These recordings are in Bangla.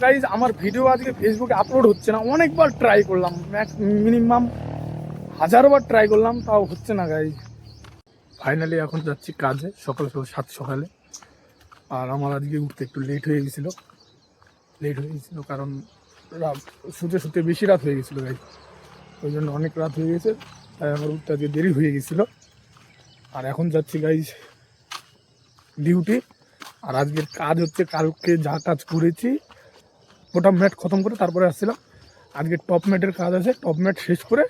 গাইজ আমার ভিডিও আজকে ফেসবুকে আপলোড হচ্ছে না। অনেকবার ট্রাই করলাম, মিনিমাম 1000বার ট্রাই করলাম, তাও হচ্ছে না গাইজ। ফাইনালি এখন যাচ্ছি কাজে, সকাল সকাল 7 সকালে। আর আমার আজকে উঠতে একটু লেট হয়ে গেছিলো কারণ শুতে শুতে বেশি রাত হয়ে গেছিলো গাইজ। ওই জন্য অনেক রাত হয়ে গেছে, তাই আমার উঠতে আজকে দেরি হয়ে গেছিলো। আর এখন যাচ্ছি গাইজ ডিউটি। আর আজকের কাজ হচ্ছে কালকে যা কাজ করেছি ওটা ম্যাট খতম করে তারপরে আসছিলাম। আজকে টপ ম্যাটের কাজ আছে, টপ ম্যাট শেষ করে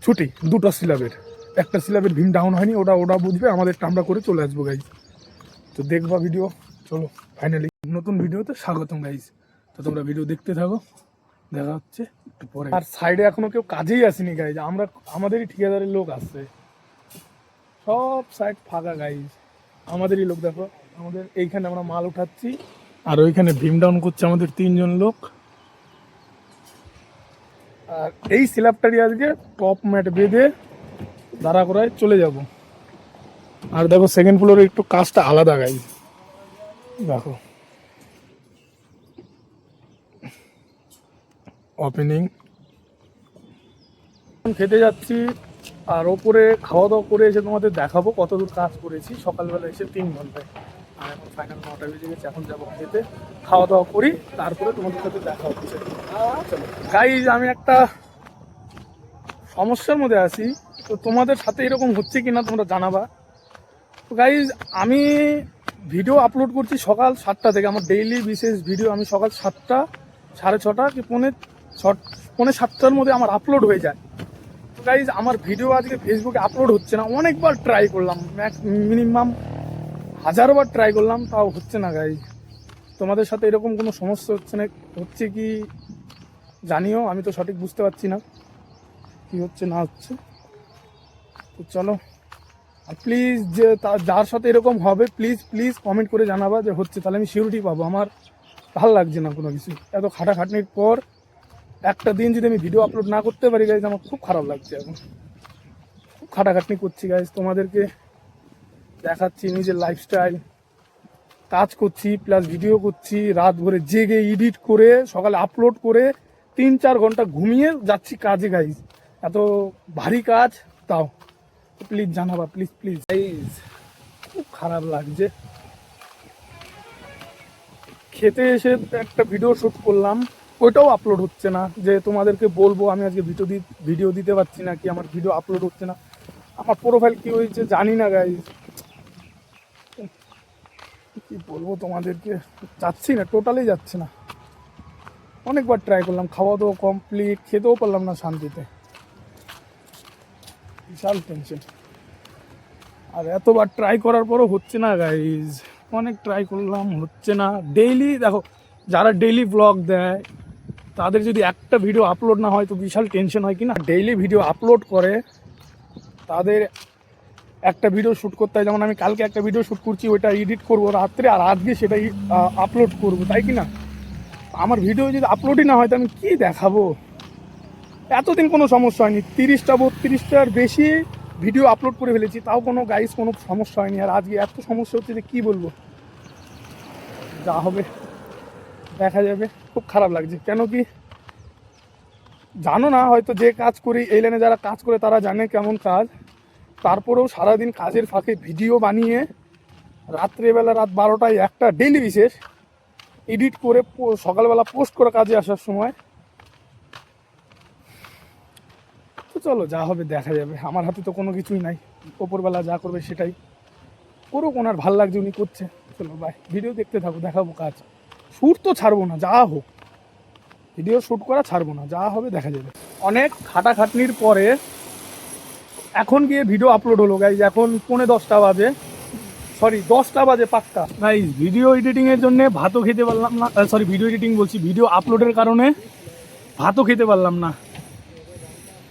ছুটি। 2টা সিলাবের, একটা সিলাবের ভীম ডাউন হয়নি, ওটা বুঝবে, আমাদেরটা আমরা করে চলে আসবো গাইজ। তো দেখবা ভিডিও, চলো ফাইনালি নতুন ভিডিওতে স্বাগতম গাইজ। তো তোমরা ভিডিও দেখতে থাকো, দেখা হচ্ছে একটু পরে। আর সাইডে এখনো কেউ কাজেই আসেনি গাইজ, আমাদেরই ঠিকাদারের লোক আসছে, সব সাইড ফাঁকা গাইজ। আমাদেরই লোক দেখো, আমাদের এইখানে আমরা মাল উঠাচ্ছি আর ওইখানে ভীম ডাউন করছে আমাদের 3 জন লোক। আর এই স্ল্যাবটারই আজকে টপ ম্যাট বেঁধে দাঁড়া করায় চলে যাব। আর দেখো সেকেন্ড ফ্লোরে একটু কাজটা আলাদা গাই, দেখো ওপেনিং। খেতে যাচ্ছি আর ওপরে খাওয়া দাওয়া করে এসে তোমাদের দেখাবো কতদূর কাজ করেছি। সকালবেলা এসে 3 ঘন্টায়, আর এখন ফাইনাল 9টা বেজে গেছে। এখন যাবো খেতে, খাওয়া দাওয়া করি, তারপরে তোমাদের সাথে দেখা হচ্ছে। গাইজ আমি একটা সমস্যার মধ্যে আছি, তো তোমাদের সাথে এরকম হচ্ছে কিনা তোমরা জানাবা। তো গাইজ আমি ভিডিও আপলোড করছি সকাল 7টা থেকে, আমার ডেইলি বিশেষ ভিডিও আমি সকাল 7টা, 6:30 কি পৌনে 7টার মধ্যে আমার আপলোড হয়ে যায়। তো গাইজ আমার ভিডিও আজকে ফেসবুকে আপলোড হচ্ছে না। অনেকবার ট্রাই করলাম, মিনিমাম 1000বার ট্রাই করলাম, তাও হচ্ছে না গাইজ। তোমাদের সাথে এরকম কোনো সমস্যা হচ্ছে কি জানিও, আমি তো সঠিক বুঝতে পারছি না কি হচ্ছে না হচ্ছে। তো চলো, আর প্লিজ যে যার সাথে এরকম হবে প্লিজ কমেন্ট করে জানাবা যে হচ্ছে, তাহলে আমি সিউরিটি পাবো। আমার ভালো লাগছে না কোনো কিছু, এত খাটাখাটনির পর একটা দিন যদি আমি ভিডিও আপলোড না করতে পারি গাইজ, আমার খুব খারাপ লাগছে। এখন খুব খাটাখাটনি করছি গাইজ, তোমাদেরকে দেখাচ্ছি নিজের লাইফস্টাইল, কাজ করছি প্লাস ভিডিও করছি, রাত ভরে জেগে এডিট করে সকালে আপলোড করে 3-4 ঘন্টা ঘুমিয়ে যাচ্ছি কাজে গাইজ। এত ভারী কাজ, তাও প্লিজ জানাবা, প্লিজ গাইজ। খুব খারাপ লাগছে। খেতে এসে একটা ভিডিও শ্যুট করলাম, ওইটাও আপলোড হচ্ছে না। যে তোমাদেরকে বলবো আমি আজকে ভিডিও দিতে পারছি না, কি আমার ভিডিও আপলোড হচ্ছে না। আমার প্রোফাইল কি হয়েছে জানি না গাইজ, কি বলবো তোমাদেরকে, যাচ্ছি না, টোটালি যাচ্ছে না। অনেকবার ট্রাই করলাম, খাওয়া দাওয়া কমপ্লিট, খেতেও পারলাম না শান্তিতে, বিশাল টেনশন। আর এতবার ট্রাই করার পরও হচ্ছে না গাইজ, অনেক ট্রাই করলাম, হচ্ছে না। ডেইলি দেখো, যারা ডেইলি ব্লগ দেয় তাদের যদি একটা ভিডিও আপলোড না হয় তো বিশাল টেনশন হয় কি না। ডেইলি ভিডিও আপলোড করে তাদের একটা ভিডিও শ্যুট করতে হয়, যেমন আমি কালকে একটা ভিডিও শ্যুট করছি, ওইটা এডিট করবো রাত্রে, আর আজকে সেটাই আপলোড করবো, তাই কি না। আমার ভিডিও যদি আপলোডই না হয় তো আমি কী দেখাবো। এতদিন কোনো সমস্যা হয়নি, 30টা 32টার বেশি ভিডিও আপলোড করে ফেলেছি, তাও কোনো সমস্যা হয়নি। আর আজকে এত সমস্যা হচ্ছে যে কী বলবো, যা হবে দেখা যাবে। খুব খারাপ লাগছে, কেন কি জানো না হয়তো, যে কাজ করি এই লাইনে যারা কাজ করে তারা জানে কেমন কাজ। তারপরেও সারাদিন কাজের ফাঁকে ভিডিও বানিয়ে রাত্রেবেলা রাত 12টায় একটা ডেইলি বিশেষ এডিট করে সকালবেলা পোস্ট করে কাজে আসার সময়। তো চলো যা হবে দেখা যাবে, আমার হাতে তো কোনো কিছুই নাই, ওপরবেলা যা করবে সেটাই করুক, ওনার ভাল লাগছে উনি করছে। চলো বাই, ভিডিও দেখতে থাকো, দেখাবো কাজ। শ্যুট তো ছাড়বো না, যা হোক ভিডিও শ্যুট করা ছাড়বো না, যা হবে দেখা যাবে। অনেক খাটাখাটনির পরে এখন গিয়ে ভিডিও আপলোড হলো গাইজ। এখন 10:45 বাজে, সরি 10টা বাজে পাক্কা গাইজ। ভিডিও এডিটিংয়ের জন্য ভাতও খেতে পারলাম না, সরি ভিডিও এডিটিং বলছি, ভিডিও আপলোডের কারণে ভাতও খেতে পারলাম না।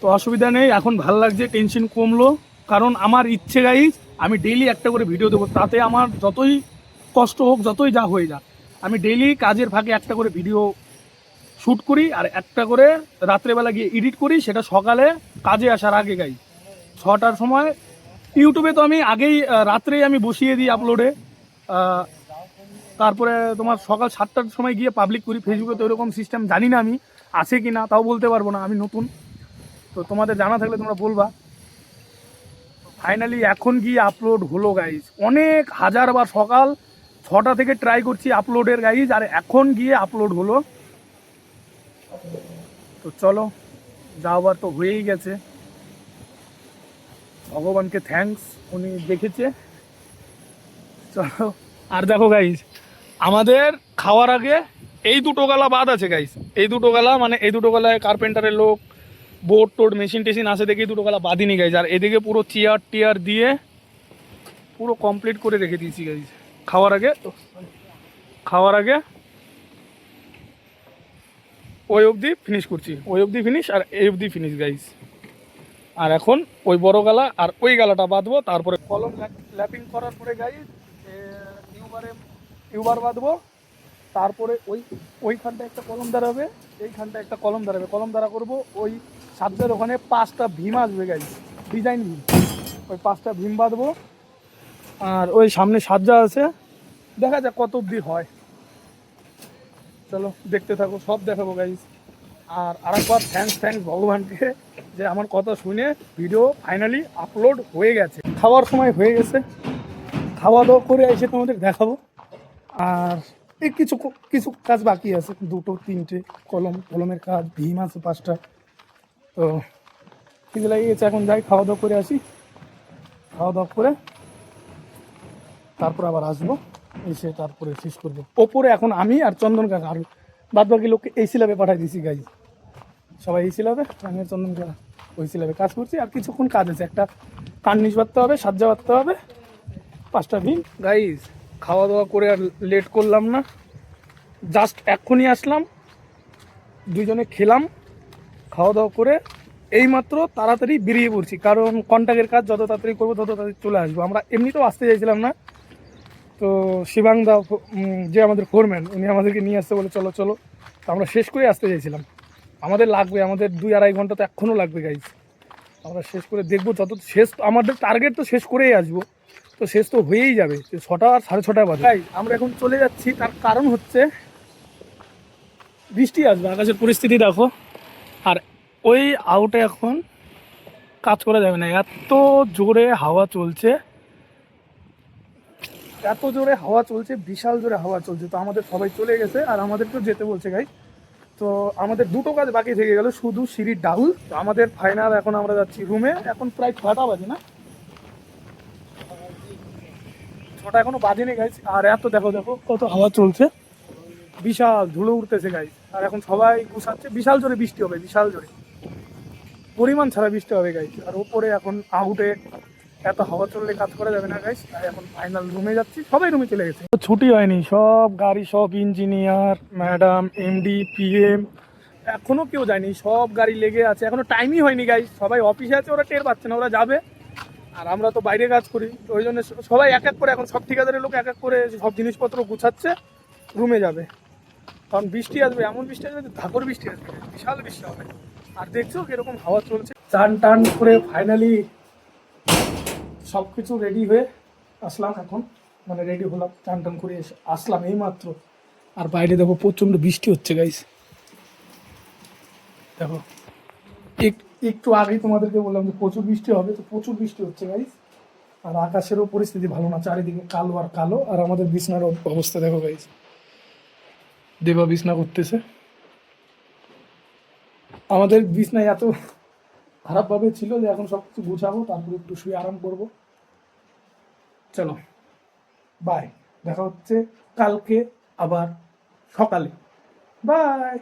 তো অসুবিধা নেই, এখন ভাল লাগছে, টেনশন কমলো। কারণ আমার ইচ্ছে গাইজ আমি ডেইলি একটা করে ভিডিও দেবো, তাতে আমার যতই কষ্ট হোক, যতই যা হয়ে যাক, আমি ডেইলি কাজের ফাঁকে একটা করে ভিডিও শ্যুট করি, আর একটা করে রাত্রেবেলা গিয়ে এডিট করি, সেটা সকালে কাজে আসার আগে গাই 6টার সময়। ইউটিউবে তো আমি আগেই রাত্রেই আমি বসিয়ে দিই আপলোডে, তারপরে তোমার সকাল 7টার সময় গিয়ে পাবলিক করি। ফেসবুকে তো এরকম সিস্টেম জানি না আমি, আছে কি না তাও বলতে পারবো না, আমি নতুন। তো তোমাদের জানা থাকলে তোমরা বলবা। ফাইনালি এখন গিয়ে আপলোড হলো গাইজ, অনেক হাজারবার সকাল 6টা থেকে ট্রাই করছি আপলোডের গাইজ, আর এখন গিয়ে আপলোড হলো। তো চলো, যাওয়ার তো হয়েই গেছে, ভগবানকে থ্যাঙ্কস, উনি দেখেছে। চলো। আর দেখো গাইজ, আমাদের খাওয়ার আগে এই দুটো গালা বাদ আছে গাইজ, এই দুটো গালা মানে এই দুটো গালায় কার্পেন্টারের লোক, বোর্ড টোড মেশিন টেশিন আছে দেখে দুটো গালা বাদিনি গাইজ। আর এদিকে পুরো চেয়ার টিয়ার দিয়ে পুরো কমপ্লিট করে রেখে দিয়েছি গাইজ। খাওয়ার আগে ওই অবধি ফিনিশ করছি, ওই অবধি ফিনিশ আর এই অবধি ফিনিশ গাইজ। আর এখন ওই বড় গালা আর ওই গালাটা বাঁধবো, তারপরে কলম ল্যাপিং করার পরে গাইজ টিউবার বাঁধবো, তারপরে ওইখানটা একটা কলম দাঁড়াবে, এইখানটা একটা কলম দাঁড়াবে, কলম দাঁড়া করবো। ওই সাবজের ওখানে 5টা ভীম আসবে গাইজ, ডিজাইন ভীম, ওই 5টা ভীম বাঁধবো। আর ওই সামনে সাজ্জা আছে, দেখা যাক কত অবধি হয়। চলো দেখতে থাকো, সব দেখাবো গাইজ। আর আরেকবার থ্যাঙ্কস ভগবানকে যে আমার কথা শুনে ভিডিও ফাইনালি আপলোড হয়ে গেছে। খাওয়ার সময় হয়ে গেছে, খাওয়া দাওয়া করে এসে তোমাদের দেখাবো। আর এই কিছু কিছু কাজ বাকি আছে, 2টো 3টে কলমের কাজ, ভীম আছে 5টা। তো কিছু লাগিয়ে গেছে, এখন যাই খাওয়া দাওয়া করে আসি, খাওয়া দাওয়া করে তারপর আবার আসবো, এসে তারপরে শেষ করবো। ওপরে এখন আমি আর চন্দন কাকা আর বাদ বাকি লোককে এই সিলাবে পাঠাই দিয়েছি গাইজ, সবাই এই সিলাবে, আমি আর চন্দন কাকা ওই সিলাবে কাজ করছি। আর কিছুক্ষণ কাজ আছে, একটা কার্নিশ বাঁধতে হবে, সাজ্জা বাঁধতে হবে, 5টা ভীম গাইজ। খাওয়া দাওয়া করে আর লেট করলাম না, জাস্ট এক্ষুনি আসলাম, দুজনে খেলাম, খাওয়া দাওয়া করে এইমাত্র তাড়াতাড়ি বেরিয়ে পড়ছি, কারণ কন্ট্রাক্টের কাজ যত তাড়াতাড়ি করবো তত তাড়াতাড়ি চলে আসবো। আমরা এমনিতেও আসতে চাইছিলাম না, তো শিবাংদা যে আমাদের ফোরম্যান, উনি আমাদেরকে নিয়ে আসতে বলে চলো চলো, তো আমরা শেষ করে আসতে চাইছিলাম। আমাদের লাগবে, আমাদের 2-2.5 ঘন্টা তো এখনও লাগবে গাইজ। আমরা শেষ করে দেখবো, যত শেষ আমাদের টার্গেট তো শেষ করেই আসবো, তো শেষ তো হয়েই যাবে 6টা আর 6:30 বাজে। তাই আমরা এখন চলে যাচ্ছি, তার কারণ হচ্ছে বৃষ্টি আসবে, আকাশের পরিস্থিতি দেখো। আর ওই আউটে এখন কাজ করা যাবে না, এত জোরে হাওয়া চলছে, এত জোরে হাওয়া চলছে, বিশাল জোরে হাওয়া চলছে। তো আমাদের সবাই চলে গেছে আর আমাদেরকেও যেতে বলছে গাই। তো আমাদের 2টো কাজ বাকি থেকে গেল, শুধু সিঁড়ির ডাউল। তো আমাদের ফাইনাল, এখন আমরা যাচ্ছি রুমে, এখন প্রায় 6টা বাজে, না 6টা এখনো বাজেনি গাইজ। আর এত দেখো দেখো কত হাওয়া চলছে, বিশাল ধুলো উঠতেছে গাইজ। আর এখন সবাই গুছাচ্ছে, বিশাল জোরে বৃষ্টি হবে, বিশাল জোরে পরিমাণ ছাড়া বৃষ্টি হবে গাইজ। আর ওপরে এখন আউটে এত হাওয়া চললে কাজ করা যাবে না গাইজ, তাই এখন ফাইনাল রুমে যাচ্ছি, সবাই রুমে চলে গেছে। ছুটি হয়নি, সব গাড়ি, সব ইঞ্জিনিয়ার, ম্যাডাম, এমডি, পিএম এখনো কেউ যায়নি, সব গাড়ি লেগে আছে, এখনো টাইমই হয়নি গাইজ। সবাই অফিসে আছে, ওরা টের পাচ্ছে না, ওরা যাবে। আর আমরা তো বাইরে কাজ করি, তো ওই জন্য সবাই এক এক করে, এখন সব ঠিকাদারের লোক এক এক করে সব জিনিসপত্র গুছাচ্ছে, রুমে যাবে। কারণ বৃষ্টি আসবে, এমন বৃষ্টি আসবে, ধাকর বৃষ্টি আসবে, বিশাল বৃষ্টি হবে। আর দেখছো কিরকম হাওয়া চলছে। চান টান করে ফাইনালি সব কিছু রেডি হয়ে আসলাম, এখন মানে রেডি হলাম, চান টান করে আসলাম এই মাত্র। আর বাইরে দেখো প্রচণ্ড বৃষ্টি হচ্ছে গাইস, দেখো একটু আগেই তোমাদেরকে বললাম যে প্রচুর বৃষ্টি হবে, তো প্রচুর বৃষ্টি হচ্ছে গাইস। আর আকাশেরও পরিস্থিতি ভালো না, চারিদিকে কালো আর কালো। আর আমাদের বিছনার অবস্থা দেখো গাইস, দেবা বিছনা করতেছে। আমাদের বিছনায় এত খারাপভাবে ছিল যে এখন সব কিছু গুছাবো, তারপরে একটু শুয়ে আরাম করবো। চলো বাই, দেখা হচ্ছে কালকে আবার সকালে, বাই।